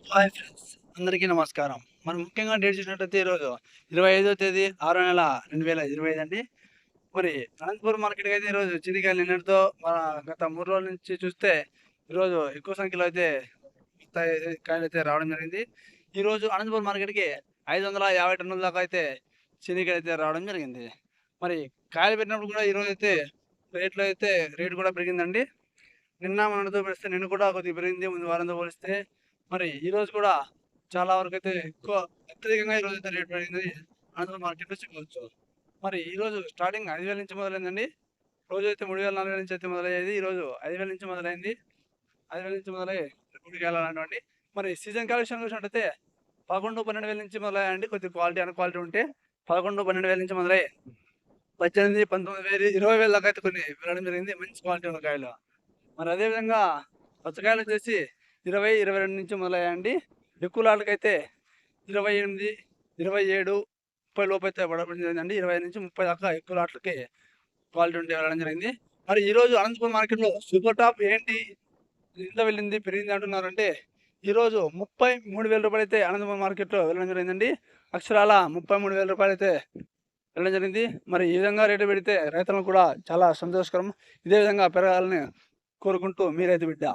Hi friends, అందరికీ నమస్కారం. మనం ముఖ్యంగా డేట్ చూసినట్టయితే ఈరోజు 25వ తేదీ 6వ నెల 2025 అండి. మరి అనంతపురం మార్కెట్‌కి అయితే ఈరోజు చినికాయలు నిన్నటితో గత 3 రోజుల నుంచి చూస్తే ఈరోజు ఎక్కువ సంఖ్యలో అయితే కాయలైతే రావడం జరిగింది. ఈరోజు అనంతపురం మార్కెట్‌కి 550 టన్నుల దాకా అయితే చెనిక్కాయలైతే రావడం జరిగింది. మరి కాయలు పెట్టినప్పుడు కూడా ఈరోజైతే రేటు కూడా పెరిగిందండి. నిన్న మొన్నటితో పోలిస్తే నిన్న కూడా కొద్దిగా పెరిగింది ముందు వారంతో పోలిస్తే. మరి ఈరోజు కూడా చాలా వరకైతే అత్యధికంగా ఈరోజైతే రేట్ పెరిగింది అనంతపురం మార్కెట్‌లో చెప్పుకోవచ్చు. మరి ఈరోజు స్టార్టింగ్ 5,000 నుంచి మొదలైందండి. రోజైతే 3,000, 4,000 నుంచి అయితే మొదలయ్యేది. ఈరోజు 5,000 నుంచి మొదలైంది. 5,000 నుంచి మొదలై గుడికాయలు అలాంటివండి. మరి సీజన్ కాయ విషయానికి వచ్చినట్టయితే 11, 12,000 నుంచి మొదలయ్యాయండి. కొద్దిగా క్వాలిటీ, అన్‌క్వాలిటీ ఉంటే 11, 12,000 నుంచి మొదలై 18, 19,000, 20,000 దాకా అయితే కొన్ని వెళ్ళడం జరిగింది. మంచి క్వాలిటీ ఉన్న కాయలు. మరి అదేవిధంగా పుచ్చకాయలొచ్చేసి 20, 22 నుంచి మొదలయ్యాయండి. ఎక్కువ లాట్లకైతే 28, 27, 30 లోపైతే పడడం జరిగిందండి. 25-30 దాకా ఎక్కువ లాట్లకి క్వాలిటీ ఉంటే వెళ్ళడం జరిగింది. మరి ఈరోజు అనంతపురం మార్కెట్‌లో సూపర్ టాప్ ఏంటి? ఎంత వెళ్ళింది, పెరిగింది అంటున్నారంటే, ఈరోజు రూ. 33,000 అయితే అనంతపురం మార్కెట్‌లో వెళ్ళడం జరిగిందండి. అక్షరాల రూ. 33,000 వెళ్ళడం జరిగింది. మరి ఈ విధంగా రేటు పెడితే రైతులకు కూడా చాలా సంతోషకరం. ఇదే విధంగా పెరగాలని కోరుకుంటూ మీ రైతు బిడ్డ.